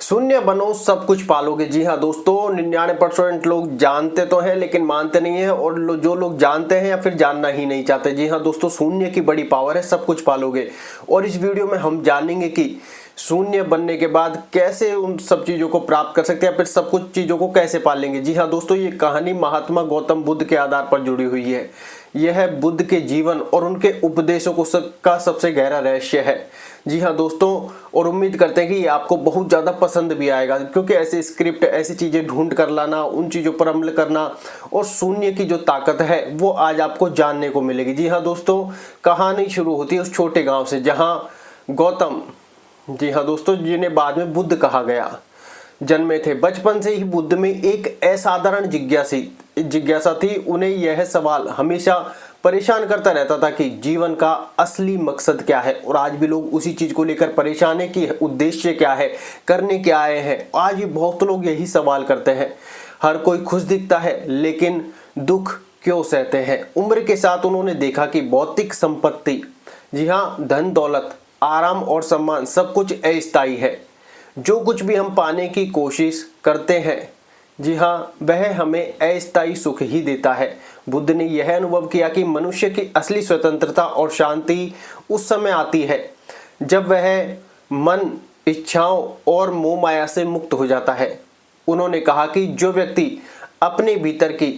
शून्य बनो सब कुछ पालोगे। जी हाँ दोस्तों, 99% लोग जानते तो हैं लेकिन मानते नहीं है, और जो लोग जानते हैं या फिर जानना ही नहीं चाहते। जी हाँ दोस्तों, शून्य की बड़ी पावर है, सब कुछ पालोगे। और इस वीडियो में हम जानेंगे कि शून्य बनने के बाद कैसे उन सब चीज़ों को प्राप्त कर सकते हैं, फिर सब कुछ चीज़ों को कैसे पालेंगे। जी हाँ दोस्तों, ये कहानी महात्मा गौतम बुद्ध के आधार पर जुड़ी हुई है। यह बुद्ध के जीवन और उनके उपदेशों का सबसे गहरा रहस्य है। जी हाँ दोस्तों, और उम्मीद करते हैं कि ये आपको बहुत ज़्यादा पसंद भी आएगा, क्योंकि ऐसे स्क्रिप्ट, ऐसी चीज़ें ढूंढ कर लाना, उन चीज़ों पर अमल करना और शून्य की जो ताकत है वो आज आपको जानने को मिलेगी। जी हाँ दोस्तों, कहानी शुरू होती है उस छोटे गांव से जहाँ गौतम, जी हाँ दोस्तों, जिन्हें बाद में बुद्ध कहा गया, जन्मे थे। बचपन से ही बुद्ध में एक असाधारण जिज्ञासा थी। उन्हें यह सवाल हमेशा परेशान करता रहता था कि जीवन का असली मकसद क्या है। और आज भी लोग उसी चीज को लेकर परेशान है कि उद्देश्य क्या है, करने क्या आए हैं। आज भी बहुत लोग यही सवाल करते हैं। हर कोई खुश दिखता है लेकिन दुख क्यों सहते हैं। उम्र के साथ उन्होंने देखा कि भौतिक संपत्ति, जी हाँ, धन दौलत, आराम और सम्मान सब कुछ अस्थायी है। जो कुछ भी हम पाने की कोशिश करते हैं, जी हाँ, वह हमें अस्थायी सुख ही देता है। बुद्ध ने यह अनुभव किया कि मनुष्य की असली स्वतंत्रता और शांति उस समय आती है जब वह मन, इच्छाओं और मोह माया से मुक्त हो जाता है। उन्होंने कहा कि जो व्यक्ति अपने भीतर की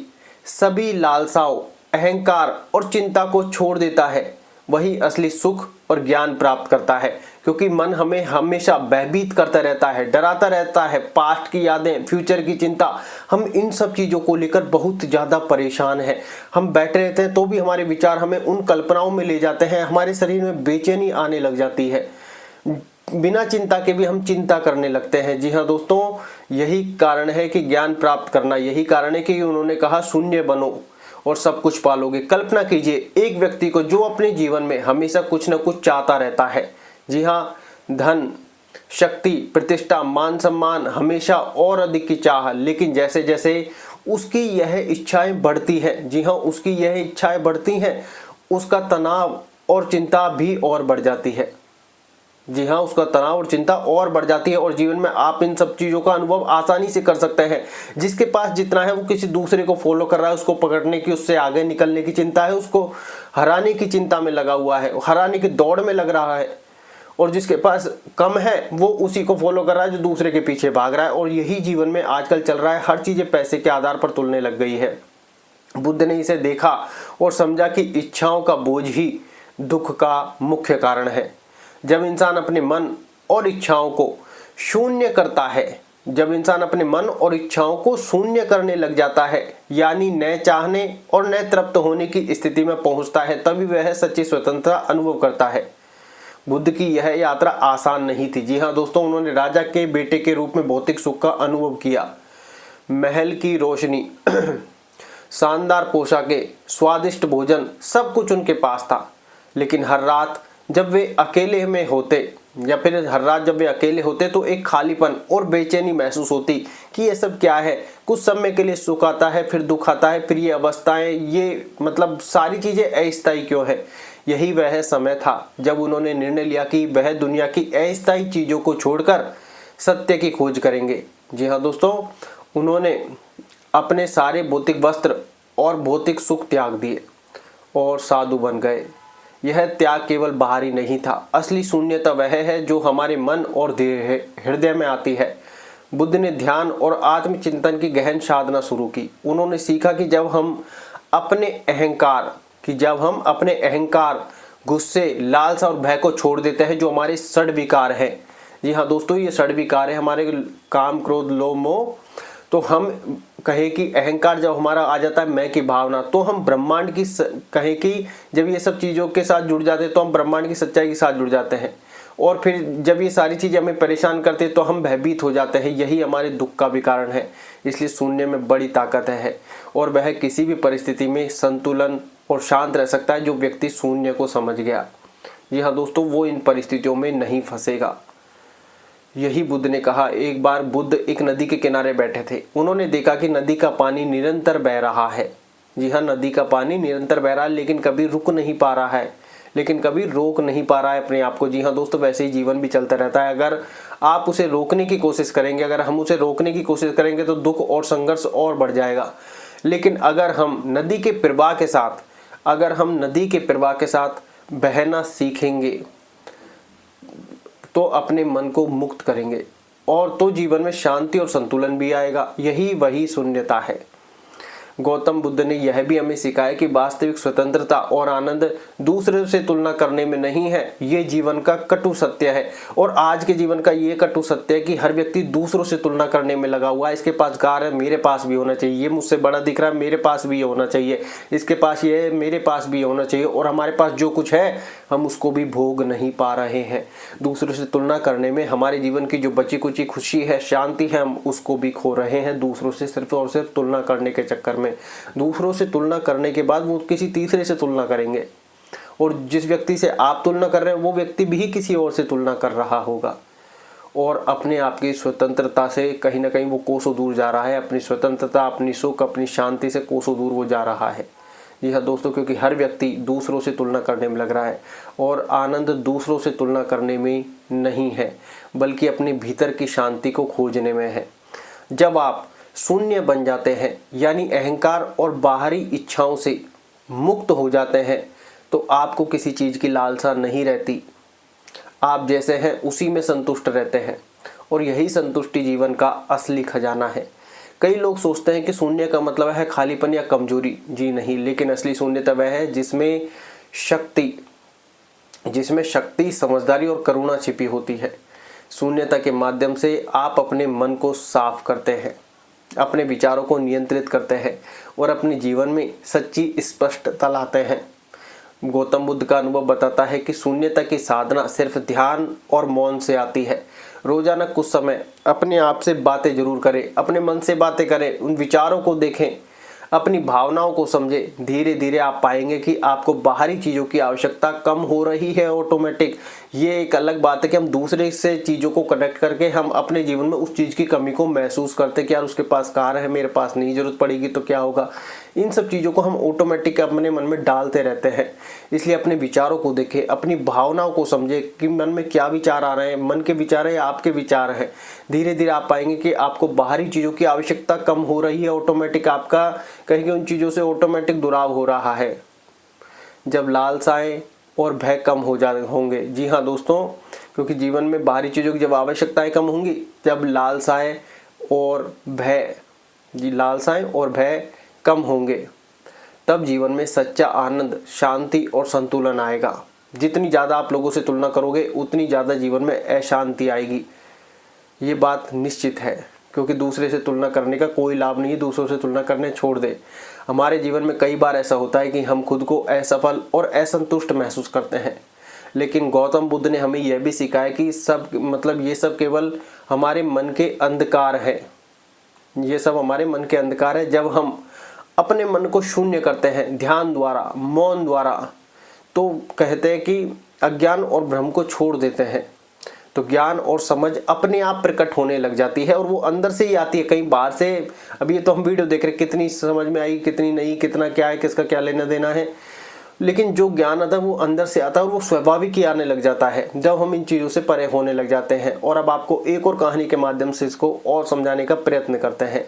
सभी लालसाओं, अहंकार और चिंता को छोड़ देता है वही असली सुख और ज्ञान प्राप्त करता है। क्योंकि मन हमें हमेशा भयभीत करता रहता है, डराता रहता है। पास्ट की यादें, फ्यूचर की चिंता, हम इन सब चीज़ों को लेकर बहुत ज़्यादा परेशान हैं। हम बैठे रहते हैं तो भी हमारे विचार हमें उन कल्पनाओं में ले जाते हैं। हमारे शरीर में बेचैनी आने लग जाती है। बिना चिंता के भी हम चिंता करने लगते हैं। जी हाँ दोस्तों, यही कारण है कि ज्ञान प्राप्त करना, यही कारण है कि उन्होंने कहा शून्य बनो और सब कुछ पालोगे। कल्पना कीजिए एक व्यक्ति को जो अपने जीवन में हमेशा कुछ न कुछ चाहता रहता है। जी हाँ, धन, शक्ति, प्रतिष्ठा, मान सम्मान, हमेशा और अधिक की चाह। लेकिन जैसे जैसे उसकी यह इच्छाएं बढ़ती हैं, जी हाँ, उसकी यह इच्छाएं बढ़ती हैं, उसका तनाव और चिंता भी और बढ़ जाती है। जी हाँ, उसका तनाव और चिंता और बढ़ जाती है। और जीवन में आप इन सब चीज़ों का अनुभव आसानी से कर सकते हैं। जिसके पास जितना है वो किसी दूसरे को फॉलो कर रहा है, उसको पकड़ने की, उससे आगे निकलने की चिंता है, उसको हराने की चिंता में लगा हुआ है, हराने की दौड़ में लग रहा है। और जिसके पास कम है वो उसी को फॉलो कर रहा है जो दूसरे के पीछे भाग रहा है। और यही जीवन में आजकल चल रहा है। हर चीज़ें पैसे के आधार पर तुलने लग गई है। बुद्ध ने इसे देखा और समझा कि इच्छाओं का बोझ ही दुख का मुख्य कारण है। जब इंसान अपने मन और इच्छाओं को शून्य करता है, जब इंसान अपने मन और इच्छाओं को शून्य करने लग जाता है, यानी न चाहने और न तृप्त होने की स्थिति में पहुंचता है, तभी वह सच्ची स्वतंत्रता अनुभव करता है। बुद्ध की यह यात्रा आसान नहीं थी। जी हाँ दोस्तों, उन्होंने राजा के बेटे के रूप में भौतिक सुख का अनुभव किया। महल की रोशनी, शानदार पोशाकें, स्वादिष्ट भोजन, सब कुछ उनके पास था। लेकिन हर रात जब वे अकेले में होते, या फिर हर रात जब वे अकेले होते तो एक खालीपन और बेचैनी महसूस होती कि ये सब क्या है। कुछ समय के लिए सुख आता है, फिर दुख आता है, फिर ये अवस्थाएं, ये मतलब सारी चीजें अस्थायी क्यों है। यही वह समय था जब उन्होंने निर्णय लिया कि वह दुनिया की अस्थायी चीजों को छोड़कर सत्य की खोज करेंगे। जी हाँ दोस्तों, उन्होंने अपने सारे भौतिक वस्त्र और भौतिक सुख त्याग दिए और साधु बन गए। यह त्याग केवल बाहरी नहीं था, असली शून्यता वह है जो हमारे मन और हृदय में आती है। बुद्ध ने ध्यान और आत्मचिंतन की गहन साधना शुरू की। उन्होंने सीखा कि जब हम अपने अहंकार, गुस्से, लालसा और भय को छोड़ देते हैं, जो हमारे षड विकार हैं। जी हाँ दोस्तों, ये षड विकार है हमारे काम, क्रोध, लोभ, मोह। तो हम कहें कि अहंकार जब हमारा आ जाता है, मैं की भावना, तो हम ब्रह्मांड की कहें कि जब ये सब चीज़ों के साथ जुड़ जाते हैं तो हम ब्रह्मांड की सच्चाई के साथ जुड़ जाते हैं। और फिर जब ये सारी चीज़ें हमें परेशान करते हैं तो हम भयभीत हो जाते हैं। यही हमारे दुख का भी कारण है। इसलिए शून्य में बड़ी ताकत है और वह किसी भी परिस्थिति में संतुलन और शांत रह सकता है। जो व्यक्ति शून्य को समझ गया, जी हाँ दोस्तों, वो इन परिस्थितियों में नहीं फंसेगा। यही बुद्ध ने कहा। एक बार बुद्ध एक नदी के किनारे बैठे थे। उन्होंने देखा कि नदी का पानी निरंतर बह रहा है। जी हाँ, नदी का पानी निरंतर बह रहा है, लेकिन कभी रुक नहीं पा रहा है, लेकिन कभी रोक नहीं पा रहा है अपने आप को। जी हाँ दोस्तों, वैसे ही जीवन भी चलता रहता है। अगर आप उसे रोकने की कोशिश करेंगे। अगर हम उसे रोकने की कोशिश करेंगे तो दुख और संघर्ष और बढ़ जाएगा। लेकिन अगर हम नदी के प्रवाह के साथ बहना सीखेंगे तो अपने मन को मुक्त करेंगे और तो जीवन में शांति और संतुलन भी आएगा। यही वही शून्यता है। गौतम बुद्ध ने यह भी हमें सिखाया कि वास्तविक स्वतंत्रता और आनंद दूसरे से तुलना करने में नहीं है। ये जीवन का कटु सत्य है और आज के जीवन का ये कटु सत्य है कि हर व्यक्ति दूसरों से तुलना करने में लगा हुआ है। इसके पास कार है, मेरे पास भी होना चाहिए। ये मुझसे बड़ा दिख रहा है, मेरे पास भी होना चाहिए। इसके पास ये है, मेरे पास भी होना चाहिए। और हमारे पास जो कुछ है हम उसको भी भोग नहीं पा रहे हैं। दूसरों से तुलना करने में हमारे जीवन की जो बची कुची खुशी है, शांति है, हम उसको भी खो रहे हैं दूसरों से सिर्फ और सिर्फ तुलना करने के चक्कर में। दूसरों से तुलना करने के बाद वो किसी तीसरे से तुलना करेंगे और जिस व्यक्ति से आप तुलना कर रहे हैं वो व्यक्ति भी किसी और से तुलना कर रहा होगा और अपने आप की स्वतंत्रता से कहीं ना कहीं वो कोसों दूर जा रहा है। अपनी स्वतंत्रता, अपनी सुख, अपनी शांति से कोसों दूर वो जा रहा है। जी हाँ दोस्तों, क्योंकि हर व्यक्ति दूसरों से तुलना करने में लग रहा है और आनंद दूसरों से तुलना करने में नहीं है बल्कि अपने भीतर की शांति को खोजने में है। जब आप शून्य बन जाते हैं यानी अहंकार और बाहरी इच्छाओं से मुक्त हो जाते हैं तो आपको किसी चीज़ की लालसा नहीं रहती। आप जैसे हैं उसी में संतुष्ट रहते हैं और यही संतुष्टि जीवन का असली खजाना है। कई लोग सोचते हैं कि शून्य का मतलब है खालीपन या कमजोरी। जी नहीं, लेकिन असली शून्यता वह है जिसमें शक्ति, समझदारी और करुणा छिपी होती है। शून्यता के माध्यम से आप अपने मन को साफ करते हैं, अपने विचारों को नियंत्रित करते हैं और अपने जीवन में सच्ची स्पष्टता लाते हैं। गौतम बुद्ध का अनुभव बताता है कि शून्यता की साधना सिर्फ ध्यान और मौन से आती है। रोजाना कुछ समय अपने आप से बातें जरूर करें, अपने मन से बातें करें, उन विचारों को देखें, अपनी भावनाओं को समझें। धीरे धीरे आप पाएंगे कि आपको बाहरी चीज़ों की आवश्यकता कम हो रही है ऑटोमेटिक। ये एक अलग बात है कि हम दूसरे से चीज़ों को कनेक्ट करके हम अपने जीवन में उस चीज़ की कमी को महसूस करते कि यार उसके पास कार है, मेरे पास नहीं, जरूरत पड़ेगी तो क्या होगा। इन सब चीज़ों को हम ऑटोमेटिक अपने मन में डालते रहते हैं। इसलिए अपने विचारों को देखें, अपनी भावनाओं को समझें कि मन में क्या विचार आ रहे हैं, मन के विचार है या आपके विचार हैं। धीरे धीरे आप पाएंगे कि आपको बाहरी चीज़ों की आवश्यकता कम हो रही है ऑटोमेटिक। आपका कहीं उन चीज़ों से ऑटोमेटिक दुराव हो रहा है जब लालसाएं और भय कम हो होंगे। जी हाँ दोस्तों, क्योंकि जीवन में बाहरी चीज़ों की जब आवश्यकताएं कम होंगी, जब लालसाएं और भय कम होंगे, तब जीवन में सच्चा आनंद, शांति और संतुलन आएगा। जितनी ज़्यादा आप लोगों से तुलना करोगे उतनी ज़्यादा जीवन में अशांति आएगी। ये बात निश्चित है, क्योंकि दूसरे से तुलना करने का कोई लाभ नहीं है। दूसरों से तुलना करने छोड़ दे। हमारे जीवन में कई बार ऐसा होता है कि हम खुद को असफल और असंतुष्ट महसूस करते हैं, लेकिन गौतम बुद्ध ने हमें यह भी सिखाया कि ये सब केवल हमारे मन के अंधकार है। ये सब हमारे मन के अंधकार है। जब हम अपने मन को शून्य करते हैं ध्यान द्वारा, मौन द्वारा, तो कहते हैं कि अज्ञान और भ्रम को छोड़ देते हैं तो ज्ञान और समझ अपने आप प्रकट होने लग जाती है और वो अंदर से ही आती है, कहीं बाहर से। अभी ये तो हम वीडियो देख रहे, कितनी समझ में आई, कितनी नहीं, कितना क्या है, किसका क्या लेना देना है, लेकिन जो ज्ञान आता है वो अंदर से आता है और वो स्वाभाविक ही आने लग जाता है जब हम इन चीज़ों से परे होने लग जाते हैं। और अब आपको एक और कहानी के माध्यम से इसको और समझाने का प्रयत्न करते हैं।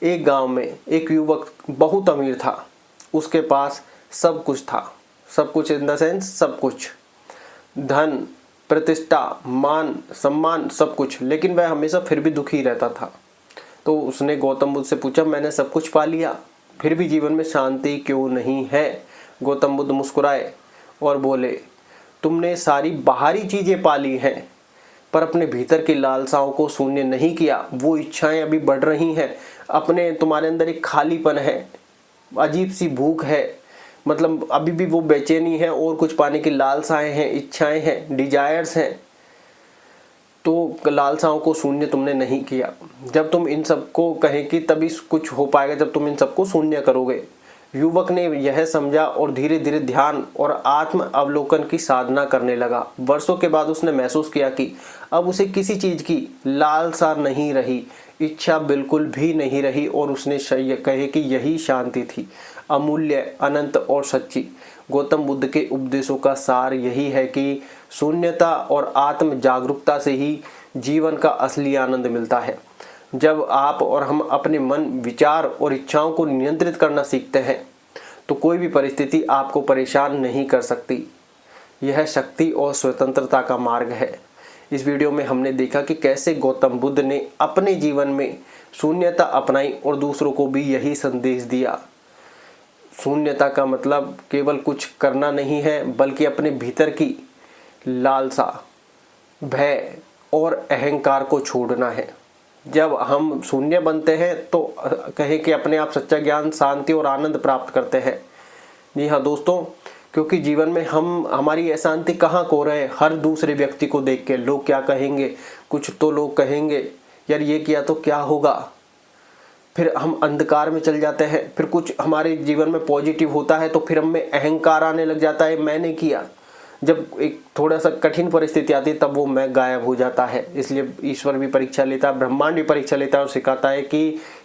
एक गाँव में एक युवक बहुत अमीर था, उसके पास सब कुछ था, सब कुछ इन द सेंस सब कुछ, धन, प्रतिष्ठा, मान, सम्मान, सब कुछ, लेकिन वह हमेशा फिर भी दुखी रहता था। तो उसने गौतम बुद्ध से पूछा, मैंने सब कुछ पा लिया फिर भी जीवन में शांति क्यों नहीं है? गौतम बुद्ध मुस्कुराए और बोले, तुमने सारी बाहरी चीजें पा ली हैं पर अपने भीतर की लालसाओं को शून्य नहीं किया। वो इच्छाएं अभी बढ़ रही हैं, तुम्हारे अंदर एक खालीपन है, अजीब सी भूख है, मतलब अभी भी वो बेचैनी है और कुछ पाने की लालसाएं हैं, इच्छाएं हैं, डिजायर्स हैं। तो लालसाओं को शून्य तुमने नहीं किया। जब तुम इन सबको कहें कि तभी कुछ हो पाएगा, जब तुम इन सबको शून्य करोगे। युवक ने यह समझा और धीरे धीरे ध्यान और आत्म अवलोकन की साधना करने लगा। वर्षों के बाद उसने महसूस किया कि अब उसे किसी चीज की लालसा नहीं रही, इच्छा बिल्कुल भी नहीं रही और उसने कहे कि यही शांति थी, अमूल्य, अनंत और सच्ची। गौतम बुद्ध के उपदेशों का सार यही है कि शून्यता और आत्म जागरूकता से ही जीवन का असली आनंद मिलता है। जब आप और हम अपने मन, विचार और इच्छाओं को नियंत्रित करना सीखते हैं तो कोई भी परिस्थिति आपको परेशान नहीं कर सकती। यह शक्ति और स्वतंत्रता का मार्ग है। इस वीडियो में हमने देखा कि कैसे गौतम बुद्ध ने अपने जीवन में शून्यता अपनाई और दूसरों को भी यही संदेश दिया। शून्यता का मतलब केवल कुछ करना नहीं है, बल्कि अपने भीतर की लालसा, भय और अहंकार को छोड़ना है। जब हम शून्य बनते हैं तो कहें कि अपने आप सच्चा ज्ञान, शांति और आनंद प्राप्त करते हैं। जी हाँ दोस्तों, क्योंकि जीवन में हम हमारी अशांति कहाँ खो रहे हैं? हर दूसरे व्यक्ति को देख के लोग क्या कहेंगे, कुछ तो लोग कहेंगे यार ये किया तो क्या होगा, फिर हम अंधकार में चल जाते हैं। फिर कुछ हमारे जीवन में पॉजिटिव होता है तो फिर हम में अहंकार आने लग जाता है, मैंने किया। जब एक थोड़ा सा कठिन परिस्थिति आती है तब वो मैं गायब हो जाता है। इसलिए ईश्वर भी परीक्षा लेता है, ब्रह्मांड भी परीक्षा लेता है और सिखाता है कि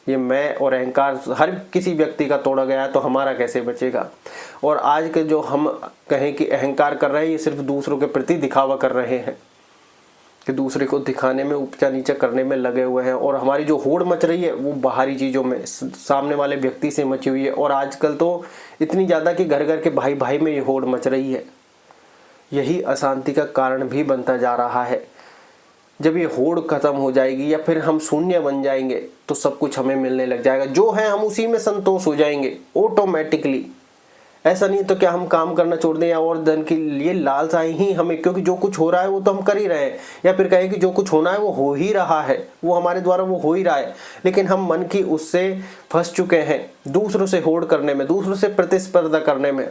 ये मैं और अहंकार हर किसी व्यक्ति का तोड़ा गया है तो हमारा कैसे बचेगा। और आज के जो हम कहें कि अहंकार कर रहे हैं, ये सिर्फ दूसरों के प्रति दिखावा कर रहे हैं कि दूसरे को दिखाने में, ऊंचा नीचा करने में लगे हुए हैं। और हमारी जो होड़ मच रही है वो बाहरी चीज़ों में, सामने वाले व्यक्ति से मची हुई है। और आजकल तो इतनी ज़्यादा कि घर घर के भाई भाई में ये होड़ मच रही है। यही अशांति का कारण भी बनता जा रहा है। जब ये होड़ खत्म हो जाएगी या फिर हम शून्य बन जाएंगे तो सब कुछ हमें मिलने लग जाएगा। जो है हम उसी में संतोष हो जाएंगे ऑटोमेटिकली। ऐसा नहीं तो क्या हम काम करना छोड़ दें या और धन के लिए लालसा ही हमें, क्योंकि जो कुछ हो रहा है वो तो हम कर ही रहे हैं। या फिर कहें कि जो कुछ होना है वो हो ही रहा है, वो हमारे द्वारा वो हो ही रहा है, लेकिन हम मन की उससे फंस चुके हैं, दूसरों से होड़ करने में, दूसरों से प्रतिस्पर्धा करने में।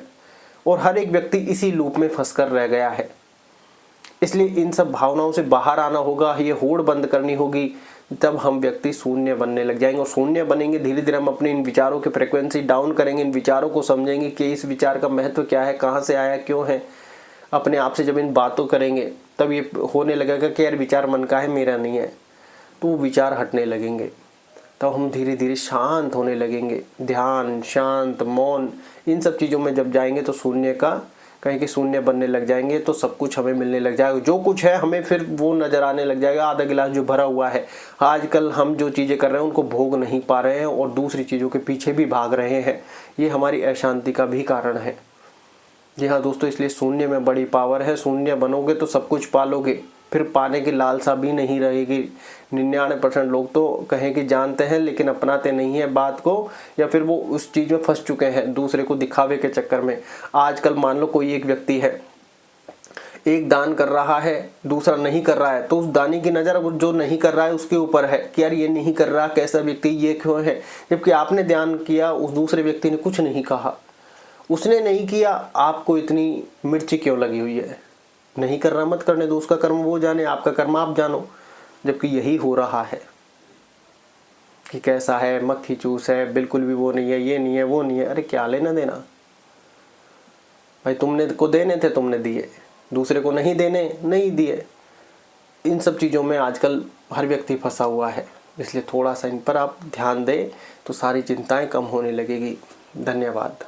और हर एक व्यक्ति इसी लूप में फंस कर रह गया है। इसलिए इन सब भावनाओं से बाहर आना होगा, ये होड़ बंद करनी होगी। तब हम व्यक्ति शून्य बनने लग जाएंगे। और शून्य बनेंगे धीरे धीरे हम अपने इन विचारों की फ्रिक्वेंसी डाउन करेंगे, इन विचारों को समझेंगे कि इस विचार का महत्व क्या है, कहाँ से आया, क्यों है। अपने आप से जब इन बातों करेंगे तब ये होने लगेगा कि यार विचार मन का है, मेरा नहीं है। तो वो विचार हटने लगेंगे, तब हम धीरे धीरे शांत होने लगेंगे। ध्यान, शांत, मौन, इन सब चीज़ों में जब जाएंगे तो शून्य का कहीं कि शून्य बनने लग जाएंगे तो सब कुछ हमें मिलने लग जाएगा। जो कुछ है हमें फिर वो नज़र आने लग जाएगा, आधा गिलास जो भरा हुआ है। आजकल हम जो चीज़ें कर रहे हैं उनको भोग नहीं पा रहे हैं और दूसरी चीज़ों के पीछे भी भाग रहे हैं। ये हमारी अशांति का भी कारण है। जी हाँ दोस्तों, इसलिए शून्य में बड़ी पावर है। शून्य बनोगे तो सब कुछ पालोगे, फिर पाने की लालसा भी नहीं रहेगी। 99% लोग तो कहें कि जानते हैं लेकिन अपनाते नहीं है बात को, या फिर वो उस चीज़ में फंस चुके हैं दूसरे को दिखावे के चक्कर में। आजकल मान लो कोई एक व्यक्ति है, एक दान कर रहा है, दूसरा नहीं कर रहा है, तो उस दानी की नज़र जो नहीं कर रहा है उसके ऊपर है कि यार ये नहीं कर रहा, कैसा व्यक्ति, ये क्यों है। जबकि आपने दान किया, उस दूसरे व्यक्ति ने कुछ नहीं कहा, उसने नहीं किया, आपको इतनी मिर्ची क्यों लगी हुई है। नहीं कर रहा मत करने दो, उसका कर्म वो जाने, आपका कर्म आप जानो। जबकि यही हो रहा है कि कैसा है, मक्खी चूस है, बिल्कुल भी वो नहीं है, ये नहीं है, वो नहीं है। अरे क्या लेना देना भाई, तुमने को देने थे तुमने दिए, दूसरे को नहीं देने नहीं दिए। इन सब चीज़ों में आजकल हर व्यक्ति फंसा हुआ है। इसलिए थोड़ा सा इन पर आप ध्यान दें तो सारी चिंताएं कम होने लगेगी। धन्यवाद।